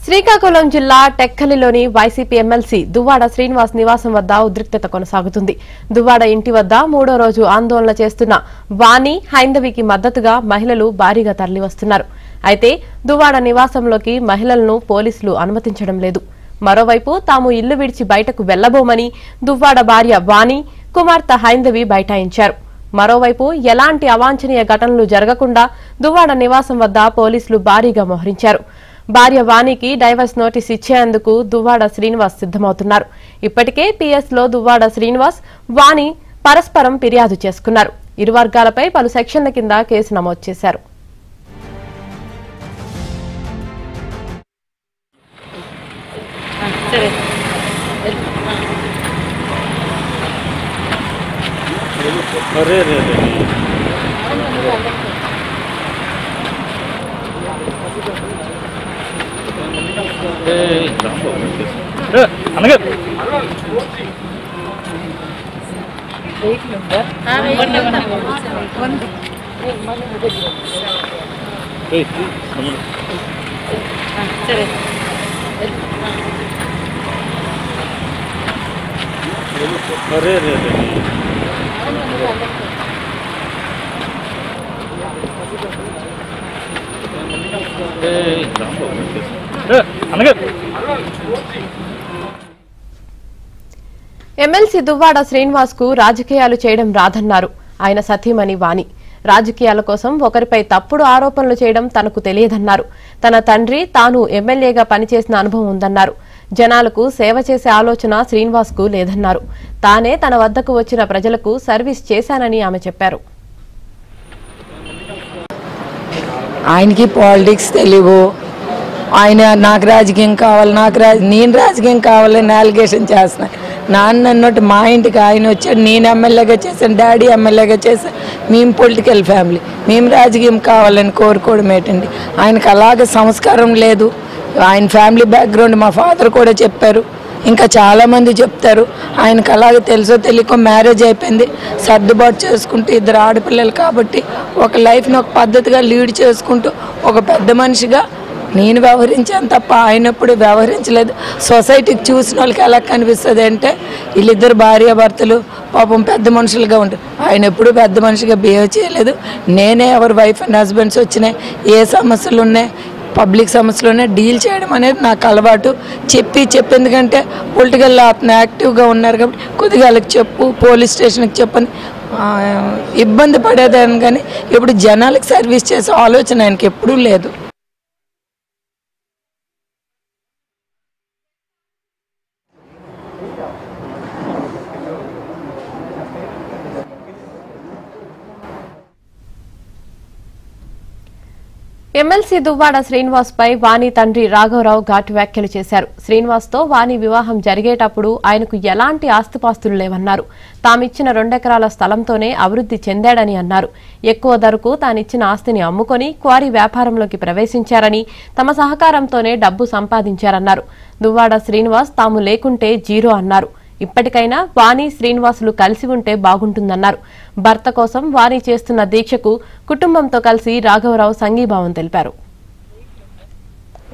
శ్రీకాకుళం జిల్లా టెక్కలిలోని YCP MLC Duvvada Srinivas నివాసం వద్ద ఉద్రిక్తత కొనసాగుతుంది. దువ్వాడ ఇంటి వద్ద మూడో రోజు ఆందోళన చేస్తున్న వాణి, హైందవికి మద్దతుగా మహిళలు భారీగా తరలివస్తున్నారు. అయితే దువ్వాడ నివాసంలోకి మహిళలను పోలీసులు అనుమతించడం లేదు. మరోవైపు తాము ఇల్లు విడిచి బయటకు వెళ్లబోమని దువ్వాడ భార్య వాణి, కుమార్తె హైందవి బైఠాయించారు. మరోవైపు ఎలాంటి అవాంఛనీయ ఘటనలు జరగకుండా దువ్వాడ నివాసం వద్ద పోలీసులు భారీగా మోహరించారు. భార్య వాణికి డైవర్స్ నోటీస్ ఇచ్చేందుకు దువ్వాడ శ్రీనివాస్ సిద్దమవుతున్నారు. ఇప్పటికే పిఎస్ లో దువ్వాడ శ్రీనివాస్, వాణి పరస్పరం ఫిర్యాదు చేసుకున్నారు. ఇరు వర్గాలపై పలు సెక్షన్ల కింద కేసు నమోదు చేశారు. ఎమ్మెల్సీ దువ్వాడ శ్రీనివాస్ కు రాజకీయాలు చేయడం రాదన్నారు ఆయన సతీమణి వాణి. రాజకీయాల కోసం ఒకరిపై తప్పుడు ఆరోపణలు చేయడం తనకు తెలియదన్నారు. తన తండ్రి, తాను ఎమ్మెల్యేగా పనిచేసిన అనుభవం ఉందన్నారు. జనాలకు సేవ చేసే ఆలోచన శ్రీనివాస్ కు లేదన్నారు. తానే తన వద్దకు వచ్చిన ప్రజలకు సర్వీస్ చేశానని ఆమె చెప్పారు. ఆయనకి పాలిటిక్స్ తెలియవు. ఆయన నాకు రాజకీయం కావాలి, నేను రాజకీయం కావాలని అలిగేషన్ చేస్తున్నాను. నాన్న అన్నట్టు మా ఇంటికి ఆయన వచ్చాడు, నేను ఎమ్మెల్యేగా చేశాను, డాడీ ఎమ్మెల్యేగా చేశాను. మేము పొలిటికల్ ఫ్యామిలీ, మేము రాజకీయం కావాలని కోరుకోవడం ఏంటండి. ఆయనకు అలాగే సంస్కారం లేదు. ఆయన ఫ్యామిలీ బ్యాక్గ్రౌండ్ మా ఫాదర్ కూడా చెప్పారు, ఇంకా చాలామంది చెప్తారు. ఆయనకు అలాగే తెలుసో తెలియకో మ్యారేజ్ అయిపోయింది, సర్దుబాటు చేసుకుంటూ ఇద్దరు ఆడపిల్లలు కాబట్టి ఒక లైఫ్ని ఒక పద్ధతిగా లీడ్ చేసుకుంటూ ఒక పెద్ద మనిషిగా నేను వ్యవహరించాను తప్ప ఆయన ఎప్పుడు వ్యవహరించలేదు. సొసైటీకి చూసిన వాళ్ళకి ఎలా కనిపిస్తుంది అంటే వీళ్ళిద్దరు భార్యాభర్తలు పాపం పెద్ద మనుషులుగా ఉంటారు. ఆయన ఎప్పుడు పెద్ద మనిషిగా బిహేవ్ చేయలేదు. నేనే ఎవరి వైఫ్ అండ్ హస్బెండ్స్ వచ్చినాయి, ఏ సమస్యలు ఉన్నాయి, పబ్లిక్ సమస్యలోనే డీల్ చేయడం అనేది నాకు అలవాటు. ఎందుకంటే పొలిటికల్లో అతను యాక్టివ్గా ఉన్నారు కాబట్టి కొద్దిగా వాళ్ళకి చెప్పు, పోలీస్ స్టేషన్కి చెప్పని ఇబ్బంది పడేదాన్ని. కానీ ఇప్పుడు జనాలకు సర్వీస్ చేసే ఆలోచన ఆయనకి ఎప్పుడూ లేదు. ఎమ్మెల్సీ దువ్వాడ శ్రీనివాస్ పై వాణి తండ్రి రాఘవరావు ఘాటు వ్యాఖ్యలు చేశారు. శ్రీనివాస్ తో వాణి వివాహం జరిగేటప్పుడు ఆయనకు ఎలాంటి ఆస్తిపాస్తులు లేవన్నారు. తామిచ్చిన 2 ఎకరాల స్థలంతోనే అభివృద్ధి చెందాడని అన్నారు. ఎక్కువ ధరకు తానిచ్చిన ఆస్తిని అమ్ముకొని క్వారీ వ్యాపారంలోకి ప్రవేశించారని, తమ సహకారంతోనే డబ్బు సంపాదించారన్నారు. దువ్వాడ శ్రీనివాస్ తాము లేకుంటే జీరో అన్నారు. ఇప్పటికైనా వాణి, శ్రీనివాసులు కలిసి ఉంటే బాగుంటుందన్నారు. భర్త కోసం వాణి చేస్తున్న దీక్షకు కుటుంబంతో కలిసి రాఘవరావు సంఘీభావం తెలిపారు.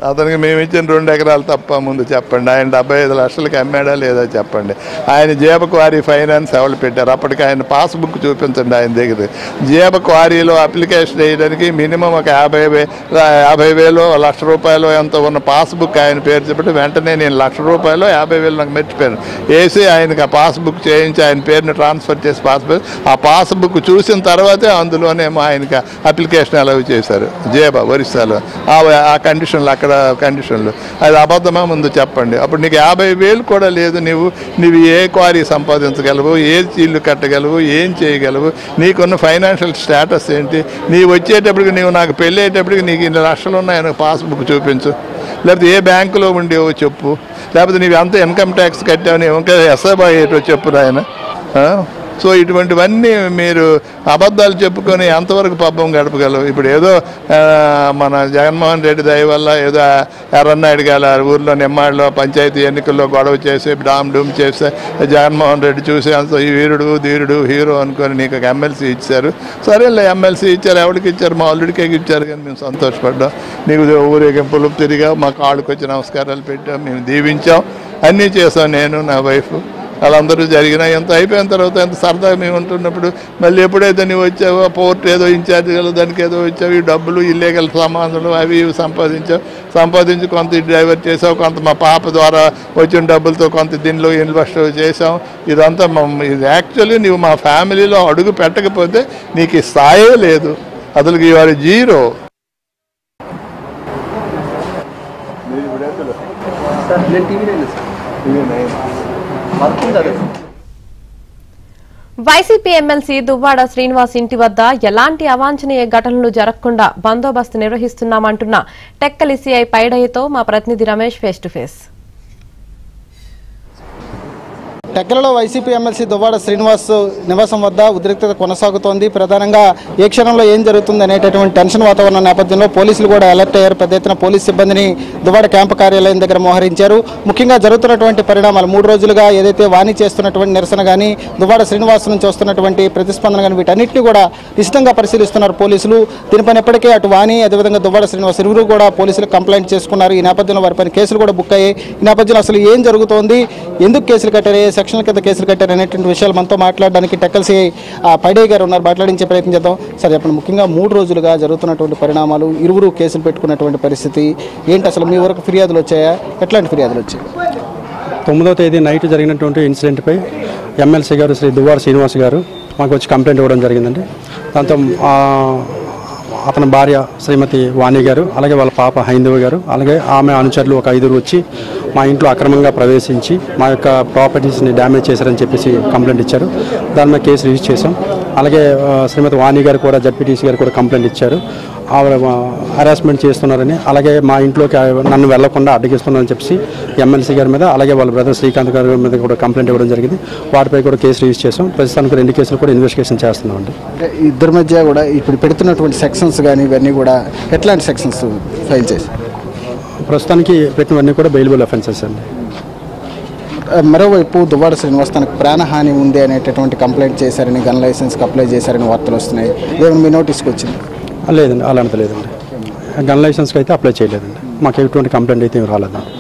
అతనికి మేము ఇచ్చిన 2 ఎకరాలు తప్ప ముందు చెప్పండి. ఆయన 75 లక్షలకి అమ్మాడా లేదా చెప్పండి. ఆయన జేబ క్వారీ ఫైనాన్స్ ఎవరు పెట్టారు? అప్పటికి ఆయన పాస్బుక్ చూపించండి ఆయన దగ్గర. జేబ క్వారీలో అప్లికేషన్ వేయడానికి మినిమం ఒక 50,000 ₹1,00,000 ఎంత ఉన్న పాస్బుక్ ఆయన పేరు చెప్పి వెంటనే నేను ₹1,00,000 50,000 నాకు మర్చిపోయాను వేసి ఆయనకి ఆ పాస్బుక్ చేయించి ఆయన పేరుని ట్రాన్స్ఫర్ చేసి ఆ పాస్బుక్ చూసిన తర్వాతే అందులోనేమో ఆయనకి అప్లికేషన్ అలౌ చేశారు. జేబ ఒరిస్సాలో ఆ కండిషన్లో, అక్కడ కండిషన్లు. అది అబద్ధమా ముందు చెప్పండి. అప్పుడు నీకు 50,000 కూడా లేదు. నువ్వు ఏ క్వారీ సంపాదించగలవు, ఏ ఇల్లు కట్టగలవు, ఏం చేయగలవు, నీకున్న ఫైనాన్షియల్ స్టేటస్ ఏంటి, నీవు వచ్చేటప్పటికి నీవు నాకు పెళ్ళి అయ్యేటప్పటికి నీకు 2 లక్షలు ఉన్నాయని పాస్బుక్ చూపించు, లేకపోతే ఏ బ్యాంకులో ఉండేవో చెప్పు, లేకపోతే నీవు ఎంత ఇన్కమ్ ట్యాక్స్ కట్టావు, ఇంకా ఎస్ఐబా ఏటో చెప్పు ఆయన. సో ఇటువంటివన్నీ మీరు అబద్ధాలు చెప్పుకొని ఎంతవరకు పబ్బం గడపగలవు? ఇప్పుడు ఏదో మన జగన్మోహన్ రెడ్డి దయ వల్ల ఏదో ఎర్రన్నాయుడు గారు ఊర్లో నిమ్మాడిలో పంచాయతీ ఎన్నికల్లో గొడవ చేసి డామ్ డూమ్ చేస్తే జగన్మోహన్ రెడ్డి చూసి అంత వీరుడు ధీరుడు హీరో అనుకొని నీకు ఒక ఎమ్మెల్సీ ఇచ్చారు. సరేలే ఎమ్మెల్సీ ఇచ్చారు, ఎవరికి ఇచ్చారు? మా అల్లుడికే ఇచ్చారు, కానీ మేము సంతోషపడ్డాం. నీకు ఊరేగింపులు తిరిగా మా కాళ్ళకి వచ్చి నమస్కారాలు పెట్టాం, మేము దీవించాం, అన్నీ చేసాం. నేను నా వైఫ్ వాళ్ళందరూ జరిగినా ఎంత అయిపోయిన తర్వాత ఎంత సరదాగా మేము ఉంటున్నప్పుడు మళ్ళీ ఎప్పుడైతే నువ్వు వచ్చావో పోర్ట్ ఏదో ఇన్ఛార్జ్ దానికి ఏదో వచ్చావు, ఈ డబ్బులు ఇల్లీగల్ సంబంధాలు అవి ఇవి సంపాదించి కొంత డైవర్ట్ చేసావు, కొంత మా పాప ద్వారా వచ్చిన డబ్బులతో కొంత దీనిలో ఇన్వెస్ట్ చేసాం. ఇదంతా ఇది యాక్చువల్లీ నువ్వు మా ఫ్యామిలీలో అడుగు పెట్టకపోతే నీకు ఈ స్థాయే లేదు, అసలు ఇవాళ zero. YCP MLC Duvvada Srinivas ఇంటి వద్ద ఎలాంటి అవాంఛనీయ ఘటనలు జరగకుండా బందోబస్తు నిర్వహిస్తున్నామంటున్న టెక్కలి సీఐ పైడయ్యతో మా ప్రతినిధి రమేష్ ఫేస్ టు ఫేస్. టెక్కలలో వైసీపీ ఎమ్మెల్సీ దువ్వాడ శ్రీనివాస్ నివాసం వద్ద ఉద్రిక్తత కొనసాగుతోంది. ప్రధానంగా ఏ క్షణంలో ఏం జరుగుతుంది అనేటటువంటి టెన్షన్ వాతావరణం నేపథ్యంలో పోలీసులు కూడా అలర్ట్ అయ్యారు. పెద్ద ఎత్తున పోలీసు సిబ్బందిని దువ్వాడ క్యాంపు కార్యాలయం దగ్గర మోహరించారు. ముఖ్యంగా జరుగుతున్నటువంటి పరిణామాలు 3 రోజులుగా ఏదైతే వాణి చేస్తున్నటువంటి నిరసన కానీ దువ్వాడ శ్రీనివాస్ నుంచి వస్తున్నటువంటి ప్రతిస్పందన కానీ వీటన్నిటిని కూడా నిశ్చితంగా పరిశీలిస్తున్నారు పోలీసులు. దీనిపైన ఇప్పటికే అటు వాణి అదేవిధంగా దువ్వాడ శ్రీనివాస్ ఇరువురు కూడా పోలీసులకు కంప్లైంట్ చేసుకున్నారు. ఈ నేపథ్యంలో వారిపైన కేసులు కూడా బుక్ అయ్యాయి. ఈ నేపథ్యంలో అసలు ఏం జరుగుతోంది, ఎందుకు కేసులు కట్టారు, సెక్షన్ల కింద కేసులు కట్టారు అనేటువంటి విషయాలు మనతో మాట్లాడడానికి టెక్కల్ సీఐ పైడయ్య గారు ఉన్నారు. మాట్లాడించే ప్రయత్నం చేద్దాం. సార్ చెప్పండి, ముఖ్యంగా 3 రోజులుగా జరుగుతున్నటువంటి పరిణామాలు, ఇరువురు కేసులు పెట్టుకున్నటువంటి పరిస్థితి ఏంటి, అసలు మీ వరకు ఫిర్యాదులు వచ్చాయా, ఎట్లాంటి ఫిర్యాదులు వచ్చాయి? 9వ తేదీ నైట్ జరిగినటువంటి ఇన్సిడెంట్పై ఎమ్మెల్సీ గారు శ్రీ దువ్వాడ శ్రీనివాస్ గారు మాకు వచ్చి కంప్లైంట్ ఇవ్వడం జరిగిందండి. దాంతో అతని భార్య శ్రీమతి వాణి గారు, అలాగే వాళ్ళ పాప హైందవి గారు, అలాగే ఆమె అనుచరులు ఒక 5 వచ్చి మా ఇంట్లో అక్రమంగా ప్రవేశించి మా యొక్క ప్రాపర్టీస్ని డ్యామేజ్ చేశారని చెప్పేసి కంప్లైంట్ ఇచ్చారు. దాని మీద కేసు రిజిస్టర్ చేశాం. అలాగే శ్రీమతి వాణి గారు కూడా జడ్పీటీసీ గారు కూడా కంప్లైంట్ ఇచ్చారు. ఆవిడ హరాస్మెంట్ చేస్తున్నారని, అలాగే మా ఇంట్లోకి నన్ను వెళ్లకుండా అడ్డగిస్తున్నారని చెప్పి ఎమ్మెల్సీ గారి మీద, అలాగే వాళ్ళ బ్రదర్ శ్రీకాంత్ గారి మీద కూడా కంప్లైంట్ ఇవ్వడం జరిగింది. వాటిపై కూడా కేసు రిజిస్టర్ చేసాం. ప్రస్తుతానికి 2 కేసులు కూడా ఇన్వెస్టిగేషన్ చేస్తున్నామండి. ఇద్దరి మధ్య కూడా ఇప్పుడు పెడుతున్నటువంటి సెక్షన్స్ కానీ ఇవన్నీ కూడా ఎట్లాంటి సెక్షన్స్ ఫైల్ చేశారు? ప్రస్తుతానికి పెట్టినవన్నీ కూడా బెయిలబుల్ అఫెన్సెస్ అండి. మరోవైపు దువ్వాడ శ్రీనివాస్ తనకు ప్రాణహాని ఉంది అనేటటువంటి కంప్లైంట్ చేశారని, గన్ లైసెన్స్కి అప్లై చేశారని వార్తలు వస్తున్నాయి. ఏమైనా మీ నోటీస్కి వచ్చింది? లేదండి, అలాంటి లేదండి. గన్ లైసెన్స్కి అయితే అప్లై చేయలేదండి. మాకు ఎటువంటి కంప్లైంట్ అయితే రాలేదండి.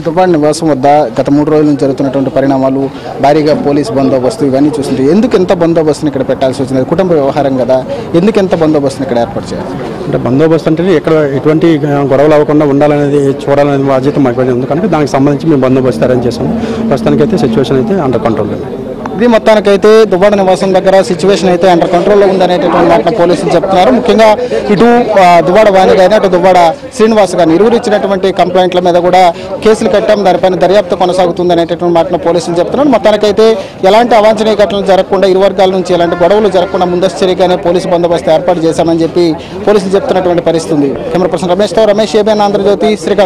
దువ్వాడ నివాసం వద్ద గత 3 రోజుల నుంచి జరుగుతున్నటువంటి పరిణామాలు, భారీగా పోలీస్ బందోబస్తు ఇవన్నీ చూస్తుంటే ఎందుకు ఎంత బందోబస్తుని ఇక్కడ పెట్టాల్సి వచ్చింది? కుటుంబ వ్యవహారం కదా, ఎందుకు ఎంత బందోబస్తుని ఇక్కడ ఏర్పాటు చేయాలి? అంటే బందోబస్తు అంటే ఇక్కడ ఎటువంటి గొడవలు అవ్వకుండా ఉండాలనేది, చూడాలనేది బాధ్యత మాకు ఉంది. కనుక దానికి సంబంధించి మేము బందోబస్తు అరేంజ్ చేసాము. ప్రస్తుతానికైతే సిచ్యువేషన్ అయితే అండర్ కంట్రోల్ ఉంది. ఇది మొత్తానికైతే దువ్వాడ నివాసం దగ్గర సిచ్యువేషన్ అయితే అండర్ కంట్రోల్లో ఉందనేటటువంటి మాట పోలీసులు చెప్తున్నారు. ముఖ్యంగా ఇటు దువ్వాడ వాణి కానీ అటు దువ్వాడ శ్రీనివాస్ కానీ ఇరువురు ఇచ్చినటువంటి కంప్లైంట్ల మీద కూడా కేసులు కట్టాం, దానిపైన దర్యాప్తు కొనసాగుతుంది అనేటటువంటి మాటను పోలీసులు చెప్తున్నారు. మొత్తానికైతే ఎలాంటి అవాంఛనీయ ఘటనలు జరగకుండా, ఇరు వర్గాల నుంచి ఎలాంటి గొడవలు జరగకుండా ముందస్తు చర్యగానే పోలీసు బందోబస్తు ఏర్పాటు చేశామని చెప్పి పోలీసులు చెప్తున్నటువంటి పరిస్థితి ఉంది. కెమెరా పర్సన్ రమేష్తో రమేష్, ఏబిఎన్ ఆంధ్రజ్యోతి, శ్రీకాకుళం.